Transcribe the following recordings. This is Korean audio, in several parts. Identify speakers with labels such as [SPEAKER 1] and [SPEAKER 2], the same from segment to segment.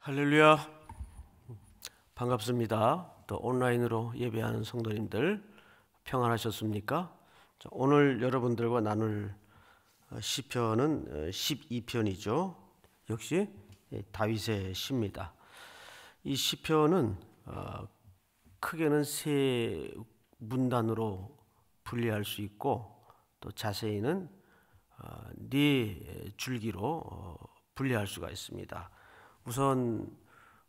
[SPEAKER 1] 할렐루야, 반갑습니다. 또 온라인으로 예배하는 성도님들 평안하셨습니까? 오늘 여러분들과 나눌 시편은 12편이죠. 역시 다윗의 시입니다. 이 시편은 크게는 세 문단으로 분리할 수 있고 또 자세히는 네 줄기로 분리할 수가 있습니다. 우선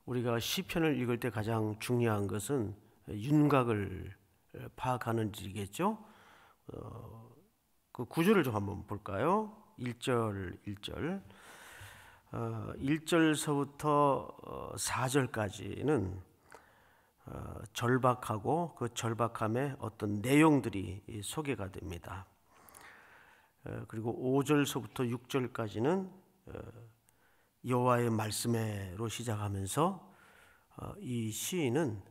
[SPEAKER 1] 우리가 시편을 읽을 때 가장 중요한 것은 윤곽을 파악하는 일이겠죠. 그 구절을 좀 한번 볼까요? 1절 1절서부터 4절까지는 절박하고 그 절박함의 어떤 내용들이 소개가 됩니다. 그리고 5절서부터 6절까지는 여호와의 말씀으로 시작하면서 이 시인은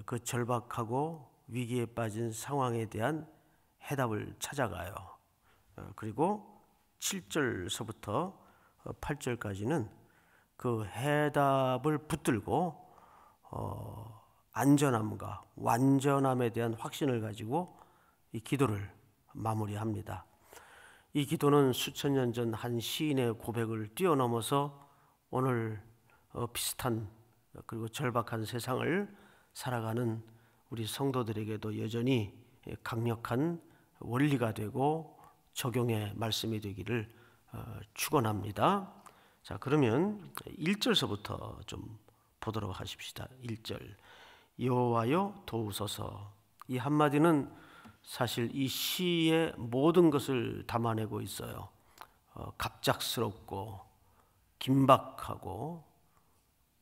[SPEAKER 1] 그 절박하고 위기에 빠진 상황에 대한 해답을 찾아가요. 그리고 7절서부터 8절까지는 그 해답을 붙들고 안전함과 완전함에 대한 확신을 가지고 이 기도를 마무리합니다. 이 기도는 수천 년 전 한 시인의 고백을 뛰어넘어서 오늘 비슷한 그리고 절박한 세상을 살아가는 우리 성도들에게도 여전히 강력한 원리가 되고 적용의 말씀이 되기를 축원합니다. 자, 그러면 1절서부터 좀 보도록 하십시다. 1절 여호와여 도우소서. 이 한마디는 사실 이 시의 모든 것을 담아내고 있어요. 갑작스럽고 긴박하고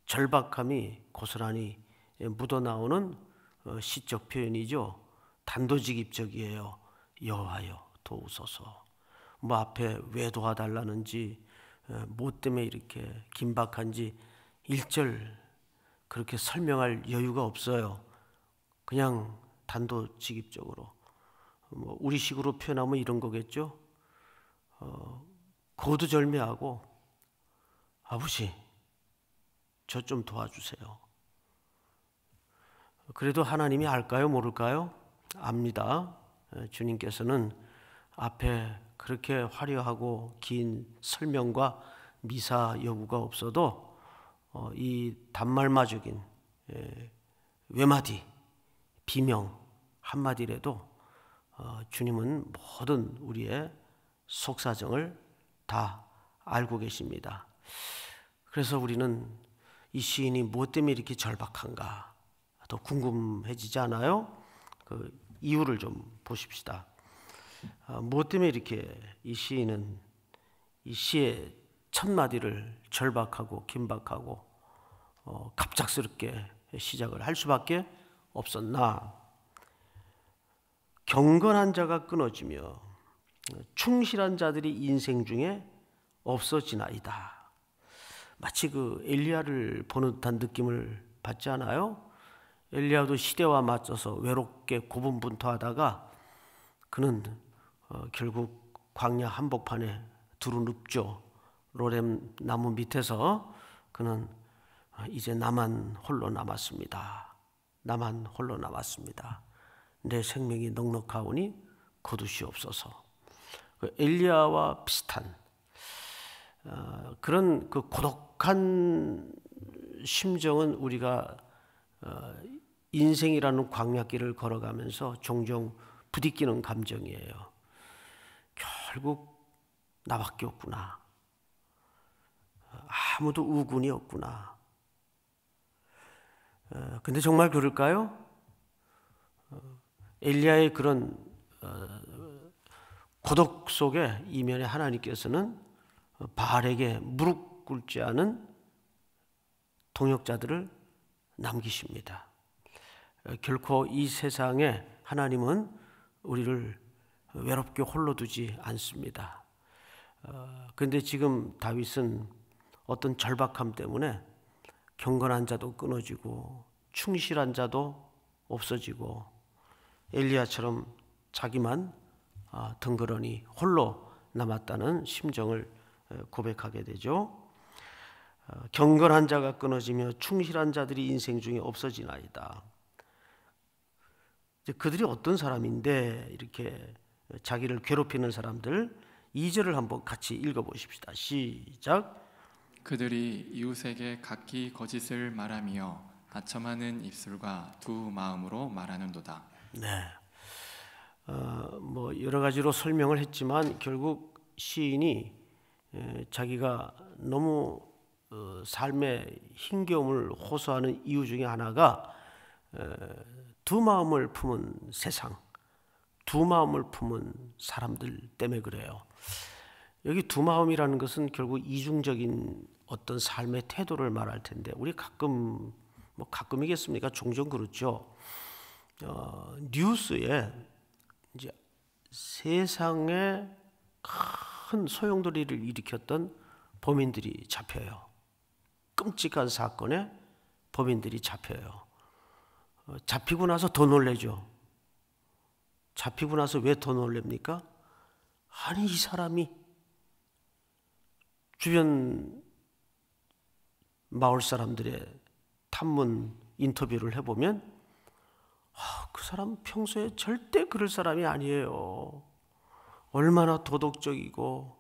[SPEAKER 1] 절박함이 고스란히 묻어나오는 시적 표현이죠. 단도직입적이에요. 여호와여 도우소서. 뭐 앞에 왜 도와달라는지 뭐 때문에 이렇게 긴박한지 1절 그렇게 설명할 여유가 없어요. 그냥 단도직입적으로 뭐 우리식으로 표현하면 이런 거겠죠. 고두절미하고 아버지 저 좀 도와주세요. 그래도 하나님이 알까요? 모를까요? 압니다. 주님께서는 앞에 그렇게 화려하고 긴 설명과 미사 여구가 없어도 이 단말마적인 외마디 비명 한마디라도 주님은 모든 우리의 속사정을 다 알고 계십니다. 그래서 우리는 이 시인이 무엇 때문에 이렇게 절박한가 더 궁금해지지 않아요? 그 이유를 좀 보십시다. 무엇 때문에 이렇게 이 시인은 이 시의 첫 마디를 절박하고 긴박하고 갑작스럽게 시작을 할 수밖에 없었나? 경건한 자가 끊어지며 충실한 자들이 인생 중에 없어지나이다. 마치 그 엘리야를 보는 듯한 느낌을 받지 않아요? 엘리야도 시대와 맞춰서 외롭게 고분분투하다가 그는 결국 광야 한복판에 두루눕죠. 로뎀 나무 밑에서 그는 이제 나만 홀로 남았습니다. 나만 홀로 남았습니다. 내 생명이 넉넉하오니 거두시옵소서. 엘리야와 비슷한 그런 그 고독한 심정은 우리가 인생이라는 광야길을 걸어가면서 종종 부딪히는 감정이에요. 결국 나밖에 없구나. 아무도 우군이 없구나. 근데 정말 그럴까요? 엘리야의 그런 고독 속에 이면에 하나님께서는 바알에게 무릎 꿇지 않은 동역자들을 남기십니다. 결코 이 세상에 하나님은 우리를 외롭게 홀로 두지 않습니다. 그런데 지금 다윗은 어떤 절박함 때문에 경건한 자도 끊어지고 충실한 자도 없어지고 엘리야처럼 자기만 덩그러니 홀로 남았다는 심정을 고백하게 되죠. 경건한 자가 끊어지며 충실한 자들이 인생 중에 없어지나이다. 그들이 어떤 사람인데 이렇게 자기를 괴롭히는 사람들, 2절을 한번 같이 읽어보십시다. 시작.
[SPEAKER 2] 그들이 이웃에게 각기 거짓을 말하며 아첨하는 입술과 두 마음으로 말하는도다.
[SPEAKER 1] 네. 뭐 여러 가지로 설명을 했지만 결국 시인이 자기가 너무 삶의 힘겨움을 호소하는 이유 중에 하나가 두 마음을 품은 세상, 두 마음을 품은 사람들 때문에 그래요. 여기 두 마음이라는 것은 결국 이중적인 어떤 삶의 태도를 말할 텐데 우리 가끔 뭐 가끔이겠습니까? 종종 그렇죠. 뉴스에 이제 세상에 큰 소용돌이를 일으켰던 범인들이 잡혀요. 끔찍한 사건에 범인들이 잡혀요. 잡히고 나서 더 놀래죠. 잡히고 나서 왜 더 놀랍니까? 아니, 이 사람이 주변 마을 사람들의 탐문 인터뷰를 해보면 그 사람 평소에 절대 그럴 사람이 아니에요. 얼마나 도덕적이고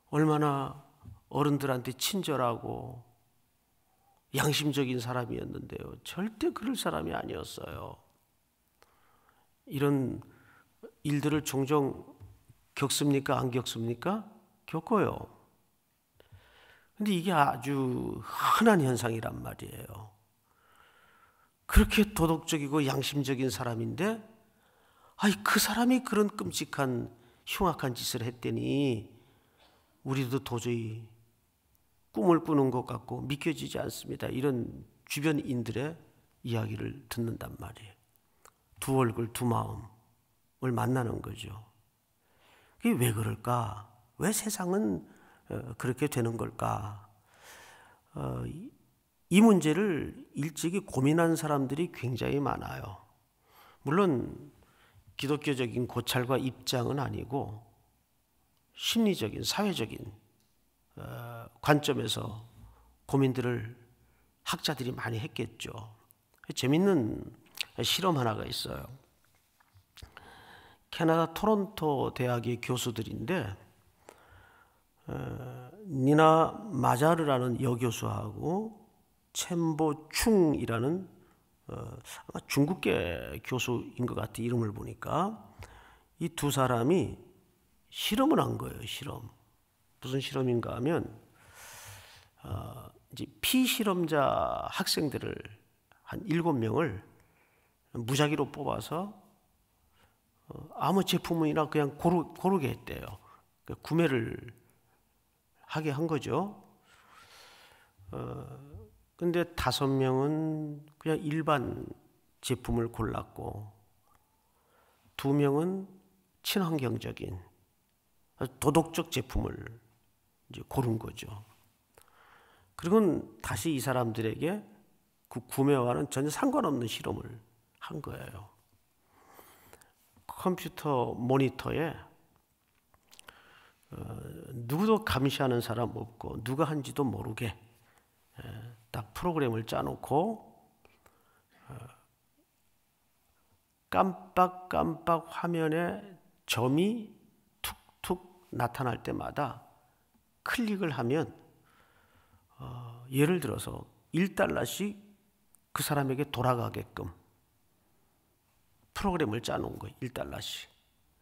[SPEAKER 1] 얼마나 어른들한테 친절하고 양심적인 사람이었는데요. 절대 그럴 사람이 아니었어요. 이런 일들을 종종 겪습니까? 안 겪습니까? 겪어요. 근데 이게 아주 흔한 현상이란 말이에요. 그렇게 도덕적이고 양심적인 사람인데 그 사람이 그런 끔찍한 흉악한 짓을 했더니 우리도 도저히 꿈을 꾸는 것 같고 믿겨지지 않습니다. 이런 주변인들의 이야기를 듣는단 말이에요. 두 얼굴 두 마음을 만나는 거죠. 그게 왜 그럴까? 왜 세상은 그렇게 되는 걸까? 이 문제를 일찍이 고민한 사람들이 굉장히 많아요. 물론 기독교적인 고찰과 입장은 아니고 심리적인 사회적인 관점에서 고민들을 학자들이 많이 했겠죠. 재밌는 실험 하나가 있어요. 캐나다 토론토 대학의 교수들인데 니나 마자르라는 여교수하고 첸보 충이라는 아마 중국계 교수인 것 같아. 이름을 보니까 이 두 사람이 실험을 한 거예요. 실험. 무슨 실험인가 하면 이제 피실험자 학생들을 한 7명을 무작위로 뽑아서 아무 제품이나 그냥 고르게 했대요. 그러니까 구매를 하게 한 거죠. 근데 5명은 그냥 일반 제품을 골랐고 2명은 친환경적인 도덕적 제품을 이제 고른 거죠. 그리고 다시 이 사람들에게 그 구매와는 전혀 상관없는 실험을 한 거예요. 컴퓨터 모니터에 누구도 감시하는 사람 없고 누가 한지도 모르게 딱 프로그램을 짜놓고 깜빡깜빡 화면에 점이 툭툭 나타날 때마다 클릭을 하면 예를 들어서 $1씩 그 사람에게 돌아가게끔 프로그램을 짜놓은 거예요. $1씩.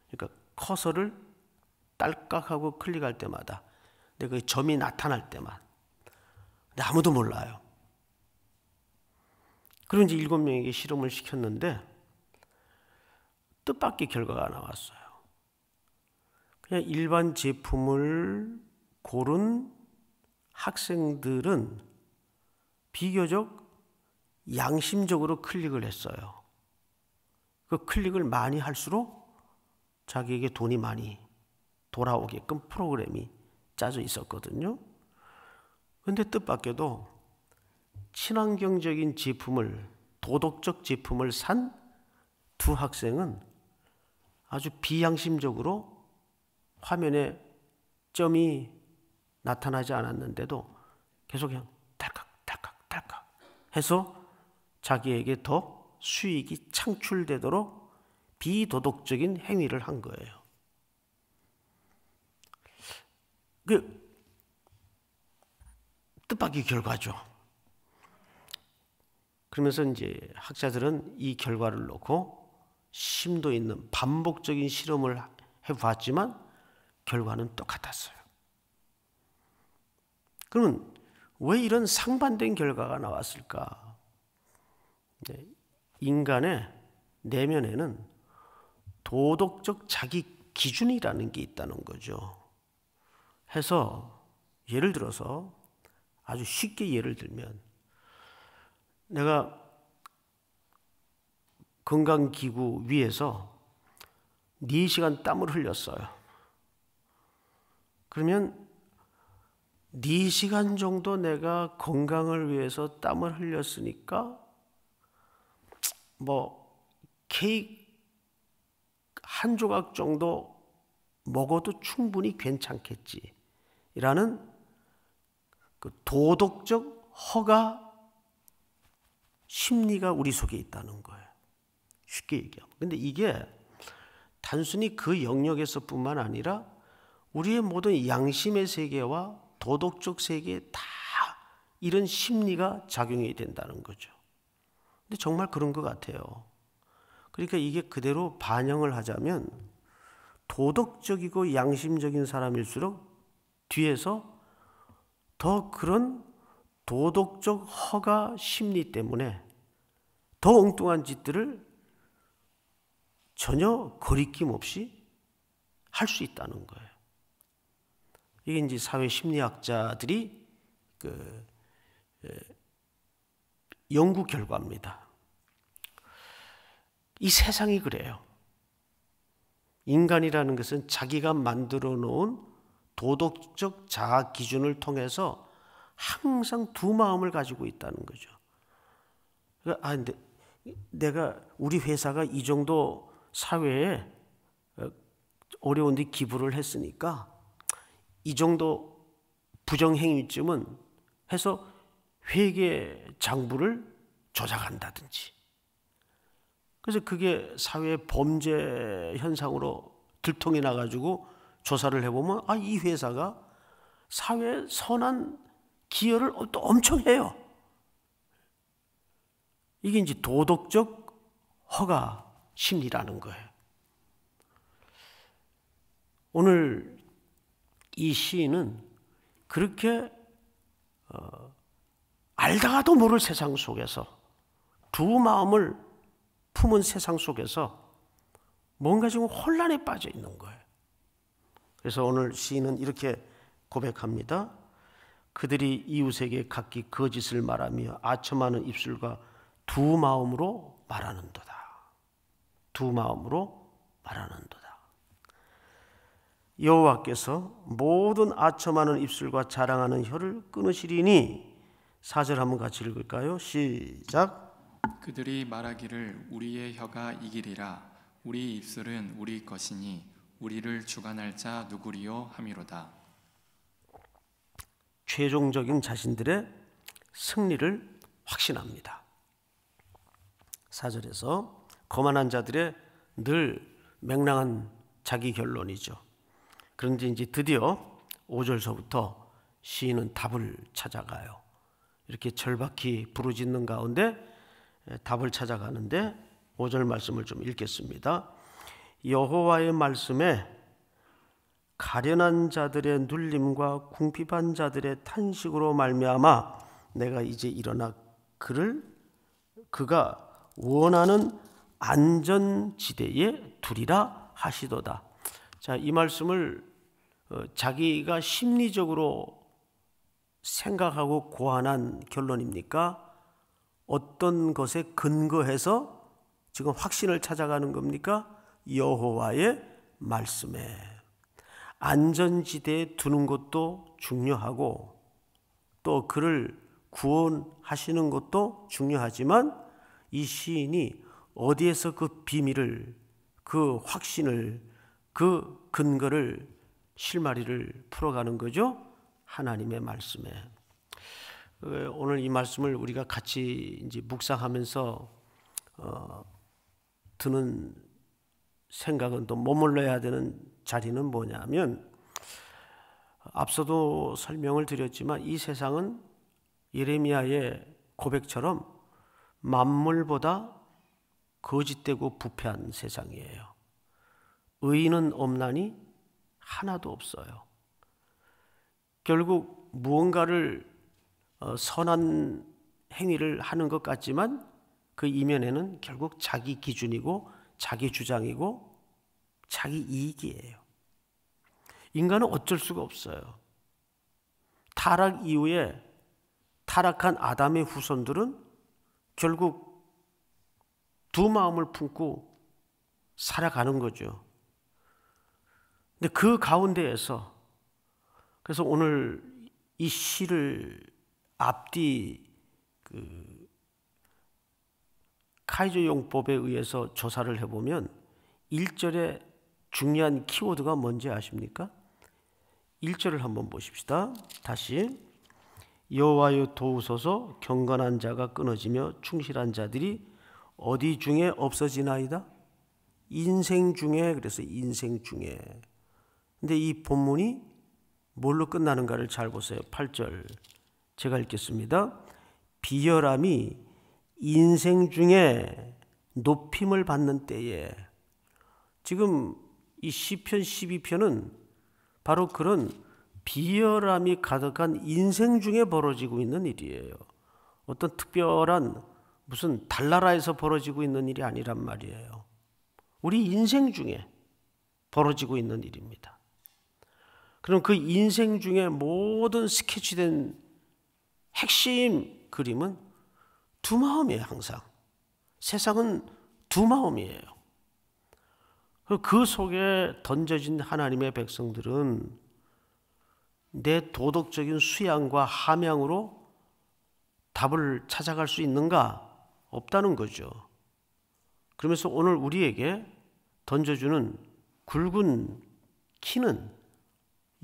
[SPEAKER 1] 그러니까 커서를 딸깍하고 클릭할 때마다 근데 그 점이 나타날 때만. 근데 아무도 몰라요. 그리고 이제 7명에게 실험을 시켰는데 뜻밖의 결과가 나왔어요. 그냥 일반 제품을 고른 학생들은 비교적 양심적으로 클릭을 했어요. 그 클릭을 많이 할수록 자기에게 돈이 많이 돌아오게끔 프로그램이 짜져 있었거든요. 그런데 뜻밖에도 친환경적인 제품을, 도덕적 제품을 산 두 학생은 아주 비양심적으로 화면에 점이 나타나지 않았는데도 계속 그냥 달칵 해서 자기에게 더 수익이 창출되도록 비도덕적인 행위를 한 거예요. 그 뜻밖의 결과죠. 그러면서 이제 학자들은 이 결과를 놓고 심도 있는 반복적인 실험을 해봤지만 결과는 똑같았어요. 그러면 왜 이런 상반된 결과가 나왔을까? 인간의 내면에는 도덕적 자기 기준이라는 게 있다는 거죠. 해서 예를 들어서 아주 쉽게 예를 들면 내가 건강기구 위에서 4시간 땀을 흘렸어요. 그러면 4시간 정도 내가 건강을 위해서 땀을 흘렸으니까 케이크 한 조각 정도 먹어도 충분히 괜찮겠지 라는 그 도덕적 허가 심리가 우리 속에 있다는 거예요. 쉽게 얘기하면. 근데 이게 단순히 그 영역에서뿐만 아니라 우리의 모든 양심의 세계와 도덕적 세계에 다 이런 심리가 작용이 된다는 거죠. 근데 정말 그런 것 같아요. 그러니까 이게 그대로 반영을 하자면 도덕적이고 양심적인 사람일수록 뒤에서 더 그런 도덕적 허가 심리 때문에 더 엉뚱한 짓들을 전혀 거리낌 없이 할 수 있다는 거예요. 이게 이제 사회 심리학자들이 연구 결과입니다. 이 세상이 그래요. 인간이라는 것은 자기가 만들어 놓은 도덕적 자아 기준을 통해서 항상 두 마음을 가지고 있다는 거죠. 근데 우리 회사가 이 정도 사회에 어려운데 기부를 했으니까 이 정도 부정행위쯤은 해서 회계 장부를 조작한다든지. 그래서 그게 사회 범죄 현상으로 들통이 나가지고 조사를 해보면 이 회사가 사회에 선한 기여를 또 엄청 해요. 이게 이제 도덕적 허가 심리라는 거예요. 오늘 이 시인은 그렇게 알다가도 모를 세상 속에서 두 마음을 품은 세상 속에서 뭔가 지금 혼란에 빠져 있는 거예요. 그래서 오늘 시인은 이렇게 고백합니다. 그들이 이웃에게 각기 거짓을 말하며 아첨하는 입술과 두 마음으로 말하는도다. 두 마음으로 말하는도다. 여호와께서 모든 아첨하는 입술과 자랑하는 혀를 끊으시리니. 4절 한번 같이 읽을까요? 시작.
[SPEAKER 2] 그들이 말하기를 우리의 혀가 이기리라. 우리 입술은 우리 것이니 우리를 주관할 자 누구리요 하미로다.
[SPEAKER 1] 최종적인 자신들의 승리를 확신합니다. 4절에서 거만한 자들의 늘 맹랑한 자기 결론이죠. 그런데 이제 드디어 5절서부터 시인은 답을 찾아가요. 이렇게 절박히 부르짖는 가운데 답을 찾아가는데 5절 말씀을 좀 읽겠습니다. 여호와의 말씀에 가련한 자들의 눌림과 궁핍한 자들의 탄식으로 말미암아 내가 이제 일어나 그가 원하는 안전지대에 두리라 하시도다. 자, 이 말씀을 자기가 심리적으로 생각하고 고안한 결론입니까? 어떤 것에 근거해서 지금 확신을 찾아가는 겁니까? 여호와의 말씀에 안전지대에 두는 것도 중요하고 또 그를 구원하시는 것도 중요하지만 이 시인이 어디에서 그 비밀을, 그 확신을, 그 근거를 실마리를 풀어가는 거죠? 하나님의 말씀에. 오늘 이 말씀을 우리가 같이 이제 묵상하면서 드는 생각은, 또 머물러야 되는 자리는 뭐냐면, 앞서도 설명을 드렸지만 이 세상은 예레미야의 고백처럼 만물보다 거짓되고 부패한 세상이에요. 의인은 없나니 하나도 없어요. 결국 무언가를 선한 행위를 하는 것 같지만 그 이면에는 결국 자기 기준이고 자기 주장이고 자기 이익이에요. 인간은 어쩔 수가 없어요. 타락 이후에 타락한 아담의 후손들은 결국 두 마음을 품고 살아가는 거죠. 근데 그 가운데에서, 그래서 오늘 이 시를 앞뒤 카이조 용법에 의해서 조사를 해보면 1절에 중요한 키워드가 뭔지 아십니까? 1절을 한번 보십시다. 다시. 여호와여 도우소서, 경건한 자가 끊어지며 충실한 자들이 어디 중에 없어지나이다? 인생 중에. 그래서 인생 중에. 근데 이 본문이 뭘로 끝나는가를 잘 보세요. 8절 제가 읽겠습니다. 비열함이 인생 중에 높임을 받는 때에. 지금 이 시편 12편은 바로 그런 비열함이 가득한 인생 중에 벌어지고 있는 일이에요. 어떤 특별한 무슨 달나라에서 벌어지고 있는 일이 아니란 말이에요. 우리 인생 중에 벌어지고 있는 일입니다. 그럼 그 인생 중에 모든 스케치된 핵심 그림은 두 마음이에요. 항상 세상은 두 마음이에요. 그 속에 던져진 하나님의 백성들은 내 도덕적인 수양과 함양으로 답을 찾아갈 수 있는가? 없다는 거죠. 그러면서 오늘 우리에게 던져주는 굵은 키는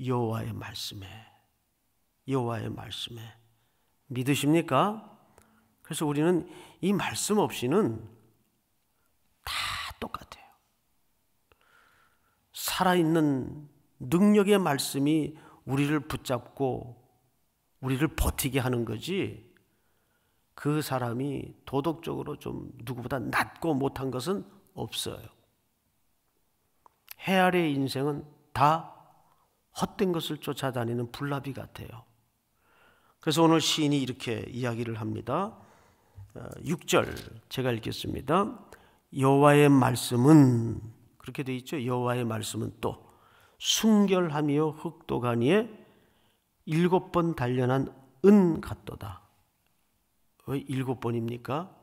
[SPEAKER 1] 여호와의 말씀에, 여호와의 말씀에. 믿으십니까? 그래서 우리는 이 말씀 없이는 다 똑같아요. 살아있는 능력의 말씀이 우리를 붙잡고 우리를 버티게 하는 거지, 그 사람이 도덕적으로 좀 누구보다 낫고 못한 것은 없어요. 해 아래의 인생은 다 헛된 것을 쫓아다니는 불나비 같아요. 그래서 오늘 시인이 이렇게 이야기를 합니다. 6절 제가 읽겠습니다. 여호와의 말씀은, 그렇게 돼 있죠. 여호와의 말씀은 또 순결하며 흑도가니에 7번 단련한 은 같도다. 왜 7번입니까?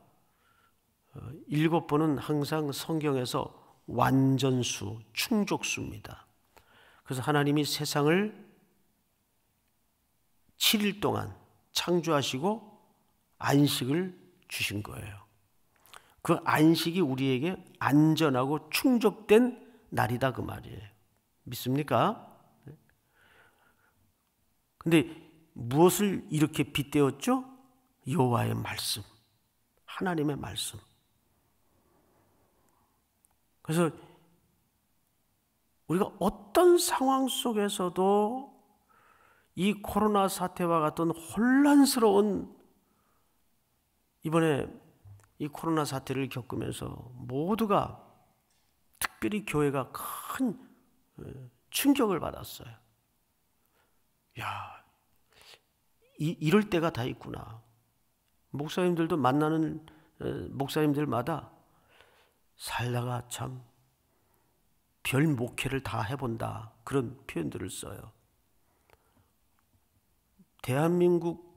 [SPEAKER 1] 7번은 항상 성경에서 완전수, 충족수입니다. 그래서 하나님이 세상을 7일 동안 창조하시고 안식을 주신 거예요. 그 안식이 우리에게 안전하고 충족된 날이다, 그 말이에요. 믿습니까? 근데 무엇을 이렇게 빗대었죠? 여호와의 말씀, 하나님의 말씀. 그래서 우리가 어떤 상황 속에서도 이 코로나 사태와 같은 혼란스러운, 이번에 이 코로나 사태를 겪으면서 모두가, 특별히 교회가 큰 충격을 받았어요. 야, 이럴 때가 다 있구나. 목사님들도 만나는 목사님들마다 살다가 참 별 목회를 다 해본다, 그런 표현들을 써요. 대한민국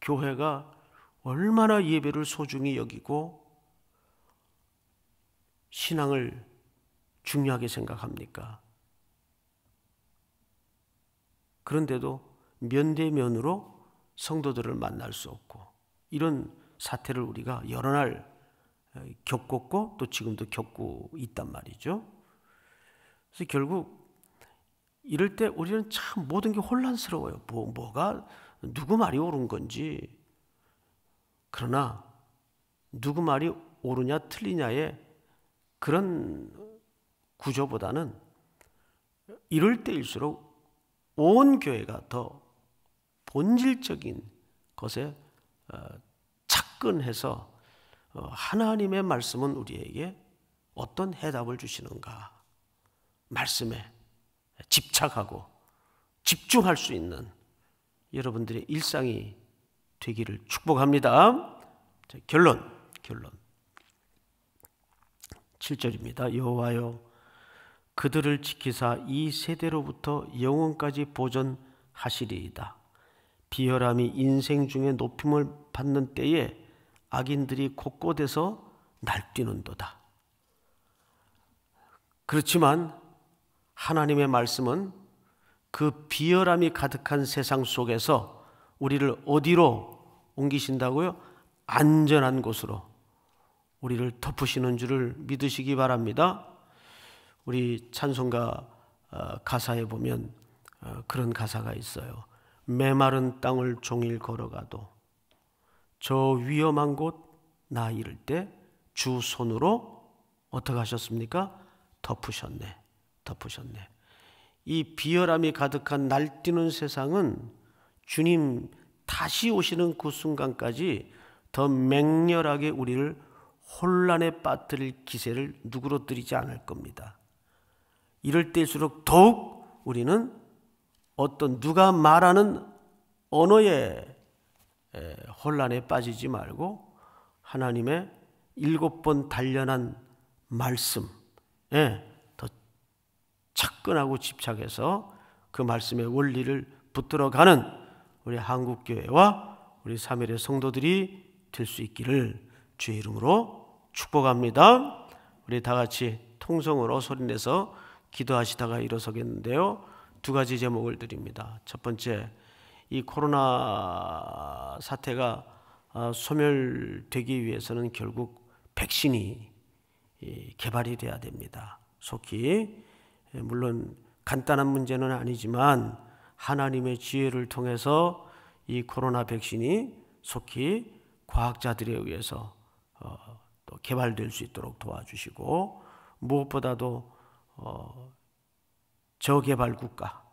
[SPEAKER 1] 교회가 얼마나 예배를 소중히 여기고 신앙을 중요하게 생각합니까? 그런데도 면대면으로 성도들을 만날 수 없고, 이런 사태를 우리가 여러 날 겪었고 또 지금도 겪고 있단 말이죠. 그래서 결국 이럴 때 우리는 참 모든 게 혼란스러워요. 뭐가 누구 말이 옳은 건지, 그러나 누구 말이 옳으냐 틀리냐의 그런 구조보다는 이럴 때일수록 온 교회가 더 본질적인 것에 착근해서 하나님의 말씀은 우리에게 어떤 해답을 주시는가, 말씀에 집착하고 집중할 수 있는 여러분들의 일상이 되기를 축복합니다. 자, 결론 7절입니다. 여호와여 그들을 지키사 이 세대로부터 영원까지 보존하시리이다. 비열함이 인생 중에 높임을 받는 때에 악인들이 곳곳에서 날뛰는도다. 그렇지만 하나님의 말씀은 그 비열함이 가득한 세상 속에서 우리를 어디로 옮기신다고요? 안전한 곳으로 우리를 덮으시는 줄을 믿으시기 바랍니다. 우리 찬송가 가사에 보면 그런 가사가 있어요. 메마른 땅을 종일 걸어가도 저 위험한 곳 나 이를 때 주 손으로 어떻게 하셨습니까? 덮으셨네. 이 비열함이 가득한 날뛰는 세상은 주님 다시 오시는 그 순간까지 더 맹렬하게 우리를 혼란에 빠뜨릴 기세를 누그러뜨리지 않을 겁니다. 이럴 때일수록 더욱 우리는 어떤 누가 말하는 언어의 혼란에 빠지지 말고 하나님의 7번 단련한 말씀에 더 착근하고 집착해서 그 말씀의 원리를 붙들어가는 우리 한국교회와 우리 사멜의 성도들이 될 수 있기를 주의 이름으로 축복합니다. 우리 다 같이 통성으로 소리내서 기도하시다가 일어서겠는데요. 2가지 제목을 드립니다. 첫 번째, 이 코로나 사태가 소멸되기 위해서는 결국 백신이 개발이 돼야 됩니다. 속히 물론 간단한 문제는 아니지만 하나님의 지혜를 통해서 이 코로나 백신이 속히 과학자들에 의해서 또 개발될 수 있도록 도와주시고, 무엇보다도 저개발 국가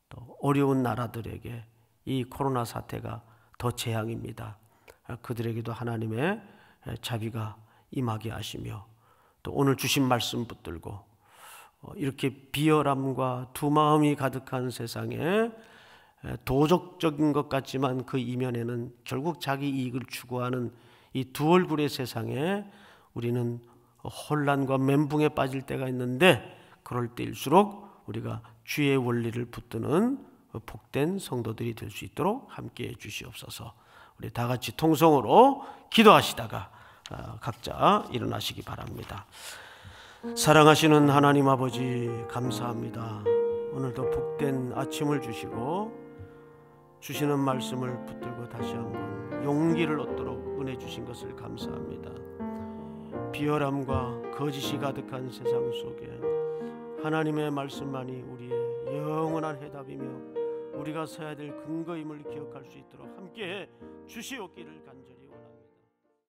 [SPEAKER 1] 또 어려운 나라들에게 이 코로나 사태가 더 재앙입니다. 그들에게도 하나님의 자비가 임하게 하시며, 또 오늘 주신 말씀 붙들고 이렇게 비열함과 두마음이 가득한 세상에 도덕적인 것 같지만 그 이면에는 결국 자기 이익을 추구하는 이 두 얼굴의 세상에 우리는 혼란과 멘붕에 빠질 때가 있는데, 그럴 때일수록 우리가 주의 원리를 붙드는 복된 성도들이 될 수 있도록 함께해 주시옵소서. 우리 다 같이 통성으로 기도하시다가 각자 일어나시기 바랍니다. 사랑하시는 하나님 아버지, 감사합니다. 오늘도 복된 아침을 주시고 주시는 말씀을 붙들고 다시 한번 용기를 얻도록 은혜 주신 것을 감사합니다. 비열함과 거짓이 가득한 세상 속에 하나님의 말씀만이 우리의 영원한 해답이며 우리가 서야 될 근거임을 기억할 수 있도록 함께해 주시옵기를 간절히